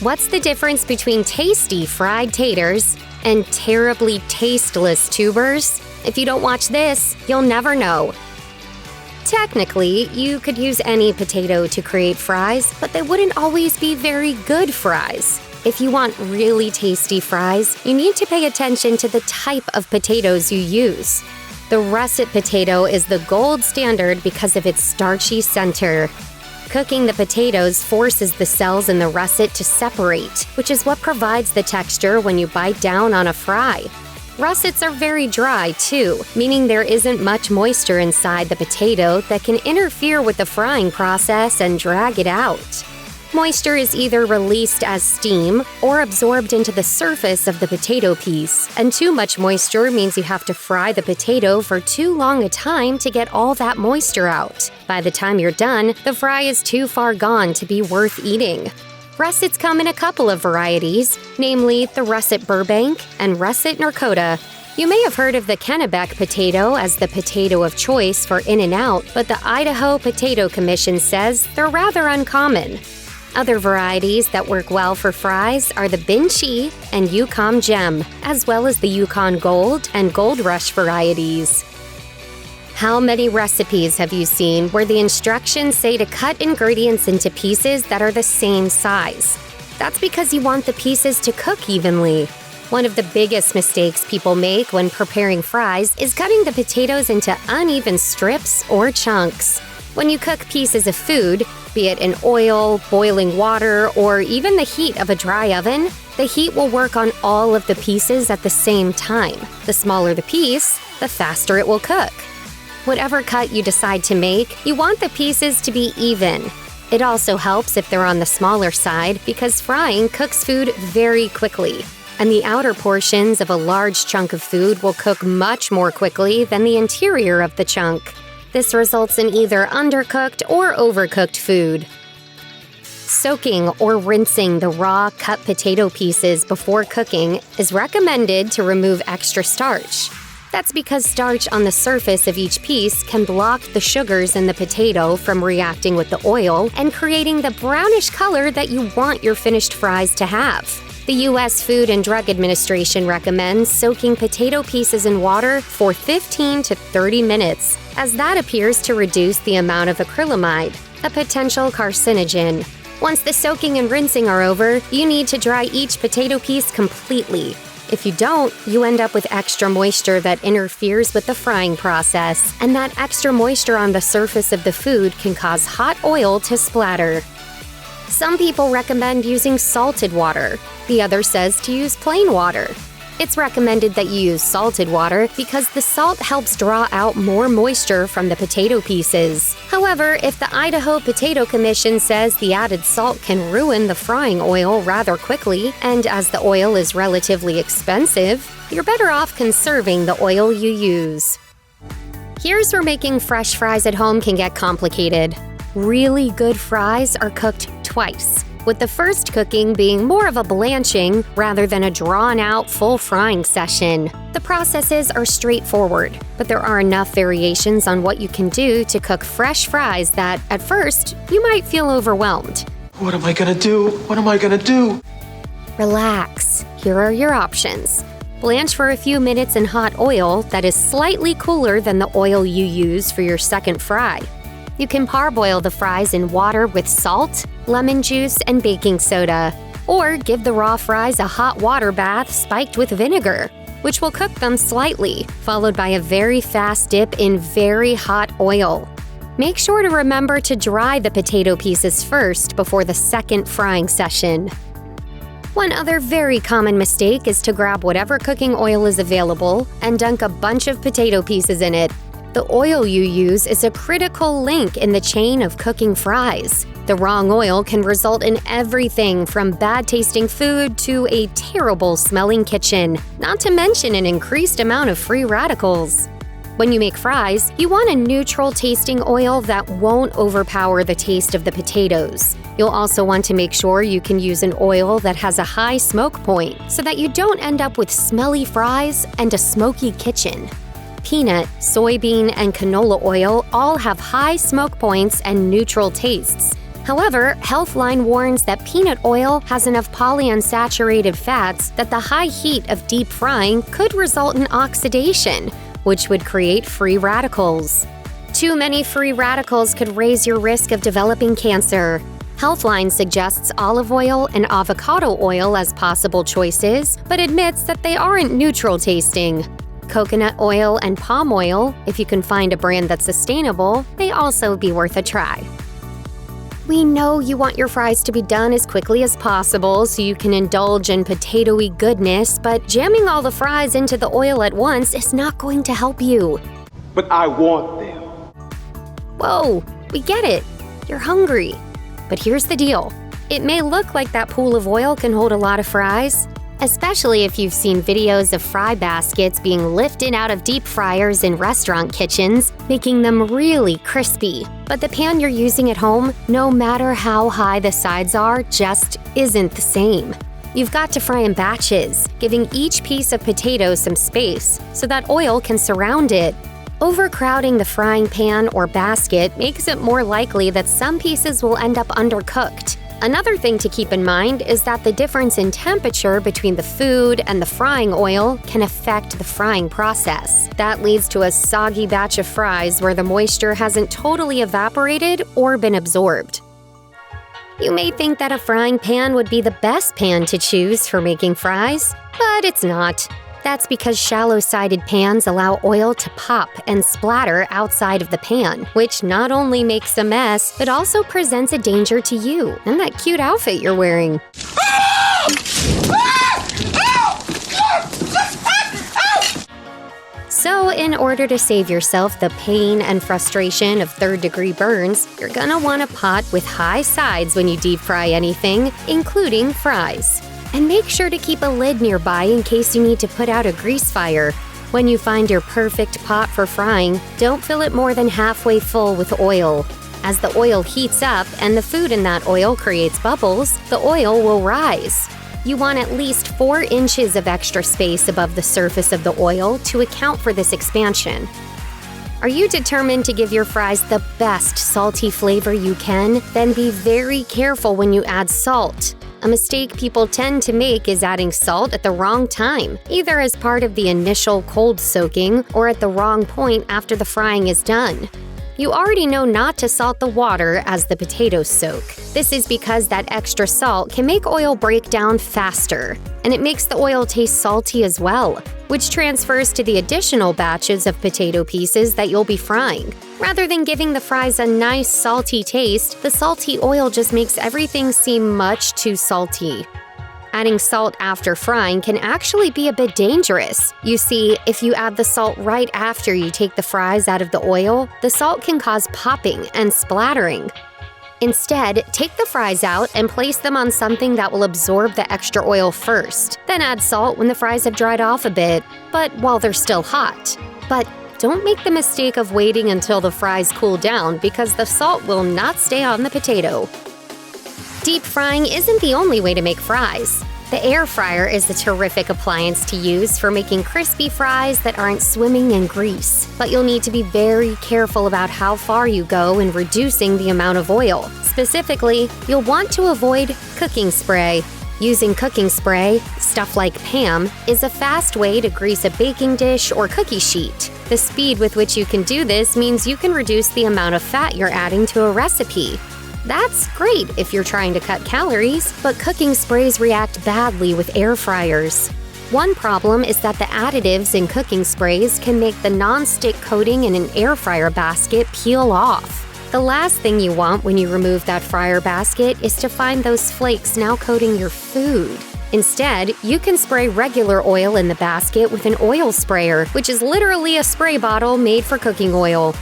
What's the difference between tasty fried taters and terribly tasteless tubers? If you don't watch this, you'll never know. Technically, you could use any potato to create fries, but they wouldn't always be very good fries. If you want really tasty fries, you need to pay attention to the type of potatoes you use. The russet potato is the gold standard because of its starchy center. Cooking the potatoes forces the cells in the russet to separate, which is what provides the texture when you bite down on a fry. Russets are very dry, too, meaning there isn't much moisture inside the potato that can interfere with the frying process and drag it out. Moisture is either released as steam or absorbed into the surface of the potato piece, and too much moisture means you have to fry the potato for too long a time to get all that moisture out. By the time you're done, the fry is too far gone to be worth eating. Russets come in a couple of varieties, namely the russet Burbank and russet Norcota. You may have heard of the Kennebec potato as the potato of choice for In-N-Out, but the Idaho Potato Commission says they're rather uncommon. Other varieties that work well for fries are the Binchi and Yukon Gem, as well as the Yukon Gold and Gold Rush varieties. How many recipes have you seen where the instructions say to cut ingredients into pieces that are the same size? That's because you want the pieces to cook evenly. One of the biggest mistakes people make when preparing fries is cutting the potatoes into uneven strips or chunks. When you cook pieces of food, be it in oil, boiling water, or even the heat of a dry oven, the heat will work on all of the pieces at the same time. The smaller the piece, the faster it will cook. Whatever cut you decide to make, you want the pieces to be even. It also helps if they're on the smaller side because frying cooks food very quickly, and the outer portions of a large chunk of food will cook much more quickly than the interior of the chunk. This results in either undercooked or overcooked food. Soaking or rinsing the raw cut potato pieces before cooking is recommended to remove extra starch. That's because starch on the surface of each piece can block the sugars in the potato from reacting with the oil and creating the brownish color that you want your finished fries to have. The U.S. Food and Drug Administration recommends soaking potato pieces in water for 15 to 30 minutes, as that appears to reduce the amount of acrylamide, a potential carcinogen. Once the soaking and rinsing are over, you need to dry each potato piece completely. If you don't, you end up with extra moisture that interferes with the frying process, and that extra moisture on the surface of the food can cause hot oil to splatter. Some people recommend using salted water. The other says to use plain water. It's recommended that you use salted water because the salt helps draw out more moisture from the potato pieces. However, if the Idaho Potato Commission says the added salt can ruin the frying oil rather quickly, and as the oil is relatively expensive, you're better off conserving the oil you use. Here's where making fresh fries at home can get complicated. Really good fries are cooked twice, with the first cooking being more of a blanching rather than a drawn-out full frying session. The processes are straightforward, but there are enough variations on what you can do to cook fresh fries that, at first, you might feel overwhelmed. What am I gonna do? What am I gonna do? Relax. Here are your options. Blanch for a few minutes in hot oil that is slightly cooler than the oil you use for your second fry. You can parboil the fries in water with salt, lemon juice, and baking soda. Or give the raw fries a hot water bath spiked with vinegar, which will cook them slightly, followed by a very fast dip in very hot oil. Make sure to remember to dry the potato pieces first before the second frying session. One other very common mistake is to grab whatever cooking oil is available and dunk a bunch of potato pieces in it. The oil you use is a critical link in the chain of cooking fries. The wrong oil can result in everything from bad-tasting food to a terrible-smelling kitchen, not to mention an increased amount of free radicals. When you make fries, you want a neutral-tasting oil that won't overpower the taste of the potatoes. You'll also want to make sure you can use an oil that has a high smoke point so that you don't end up with smelly fries and a smoky kitchen. Peanut, soybean, and canola oil all have high smoke points and neutral tastes. However, Healthline warns that peanut oil has enough polyunsaturated fats that the high heat of deep frying could result in oxidation, which would create free radicals. Too many free radicals could raise your risk of developing cancer. Healthline suggests olive oil and avocado oil as possible choices, but admits that they aren't neutral tasting. Coconut oil and palm oil, if you can find a brand that's sustainable, may also be worth a try. We know you want your fries to be done as quickly as possible so you can indulge in potato-y goodness, but jamming all the fries into the oil at once is not going to help you. But I want them. Whoa, we get it. You're hungry. But here's the deal. It may look like that pool of oil can hold a lot of fries, especially if you've seen videos of fry baskets being lifted out of deep fryers in restaurant kitchens, making them really crispy. But the pan you're using at home, no matter how high the sides are, just isn't the same. You've got to fry in batches, giving each piece of potato some space so that oil can surround it. Overcrowding the frying pan or basket makes it more likely that some pieces will end up undercooked. Another thing to keep in mind is that the difference in temperature between the food and the frying oil can affect the frying process. That leads to a soggy batch of fries where the moisture hasn't totally evaporated or been absorbed. You may think that a frying pan would be the best pan to choose for making fries, but it's not. That's because shallow-sided pans allow oil to pop and splatter outside of the pan, which not only makes a mess, but also presents a danger to you and that cute outfit you're wearing. So, in order to save yourself the pain and frustration of third-degree burns, you're gonna want a pot with high sides when you deep fry anything, including fries. And make sure to keep a lid nearby in case you need to put out a grease fire. When you find your perfect pot for frying, don't fill it more than halfway full with oil. As the oil heats up and the food in that oil creates bubbles, the oil will rise. You want at least 4 inches of extra space above the surface of the oil to account for this expansion. Are you determined to give your fries the best salty flavor you can? Then be very careful when you add salt. A mistake people tend to make is adding salt at the wrong time, either as part of the initial cold soaking or at the wrong point after the frying is done. You already know not to salt the water as the potatoes soak. This is because that extra salt can make oil break down faster, and it makes the oil taste salty as well, which transfers to the additional batches of potato pieces that you'll be frying. Rather than giving the fries a nice salty taste, the salty oil just makes everything seem much too salty. Adding salt after frying can actually be a bit dangerous. You see, if you add the salt right after you take the fries out of the oil, the salt can cause popping and splattering. Instead, take the fries out and place them on something that will absorb the extra oil first. Then add salt when the fries have dried off a bit, but while they're still hot. But don't make the mistake of waiting until the fries cool down because the salt will not stay on the potato. Deep frying isn't the only way to make fries. The air fryer is a terrific appliance to use for making crispy fries that aren't swimming in grease. But you'll need to be very careful about how far you go in reducing the amount of oil. Specifically, you'll want to avoid cooking spray. Using cooking spray, stuff like Pam, is a fast way to grease a baking dish or cookie sheet. The speed with which you can do this means you can reduce the amount of fat you're adding to a recipe. That's great if you're trying to cut calories, but cooking sprays react badly with air fryers. One problem is that the additives in cooking sprays can make the non-stick coating in an air fryer basket peel off. The last thing you want when you remove that fryer basket is to find those flakes now coating your food. Instead, you can spray regular oil in the basket with an oil sprayer, which is literally a spray bottle made for cooking oil.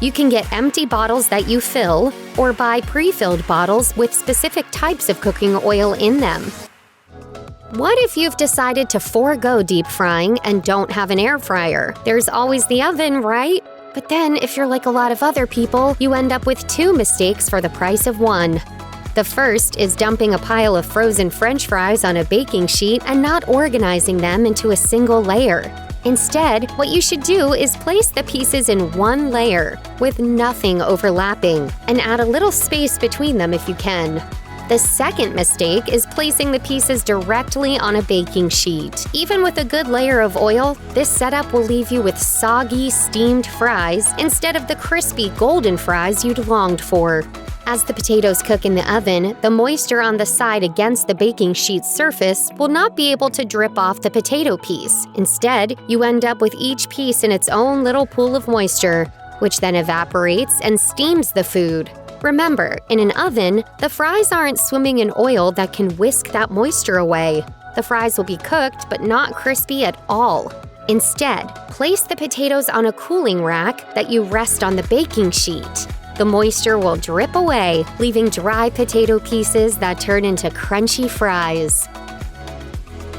You can get empty bottles that you fill, or buy pre-filled bottles with specific types of cooking oil in them. What if you've decided to forego deep frying and don't have an air fryer? There's always the oven, right? But then, if you're like a lot of other people, you end up with 2 mistakes for the price of 1. The first is dumping a pile of frozen French fries on a baking sheet and not organizing them into a single layer. Instead, what you should do is place the pieces in one layer, with nothing overlapping, and add a little space between them if you can. The second mistake is placing the pieces directly on a baking sheet. Even with a good layer of oil, this setup will leave you with soggy, steamed fries instead of the crispy, golden fries you'd longed for. As the potatoes cook in the oven, the moisture on the side against the baking sheet's surface will not be able to drip off the potato piece. Instead, you end up with each piece in its own little pool of moisture, which then evaporates and steams the food. Remember, in an oven, the fries aren't swimming in oil that can whisk that moisture away. The fries will be cooked but not crispy at all. Instead, place the potatoes on a cooling rack that you rest on the baking sheet. The moisture will drip away, leaving dry potato pieces that turn into crunchy fries.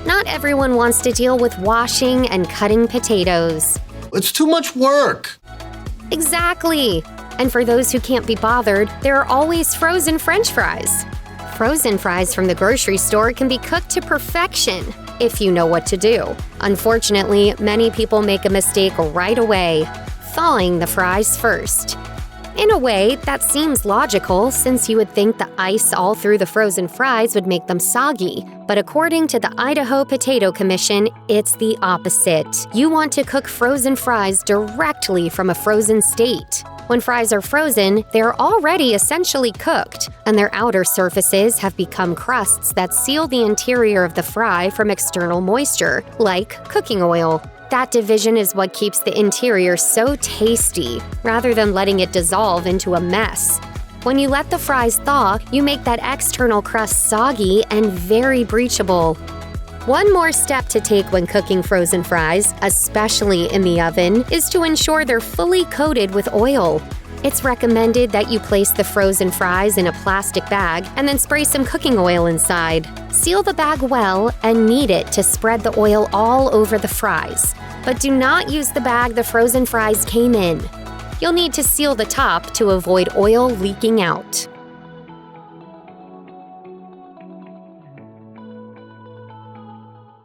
Not everyone wants to deal with washing and cutting potatoes. It's too much work. Exactly! And for those who can't be bothered, there are always frozen French fries. Frozen fries from the grocery store can be cooked to perfection if you know what to do. Unfortunately, many people make a mistake right away, thawing the fries first. In a way, that seems logical since you would think the ice all through the frozen fries would make them soggy. But according to the Idaho Potato Commission, it's the opposite. You want to cook frozen fries directly from a frozen state. When fries are frozen, they're already essentially cooked, and their outer surfaces have become crusts that seal the interior of the fry from external moisture, like cooking oil. That division is what keeps the interior so tasty, rather than letting it dissolve into a mess. When you let the fries thaw, you make that external crust soggy and very breachable. One more step to take when cooking frozen fries, especially in the oven, is to ensure they're fully coated with oil. It's recommended that you place the frozen fries in a plastic bag and then spray some cooking oil inside. Seal the bag well and knead it to spread the oil all over the fries. But do not use the bag the frozen fries came in. You'll need to seal the top to avoid oil leaking out.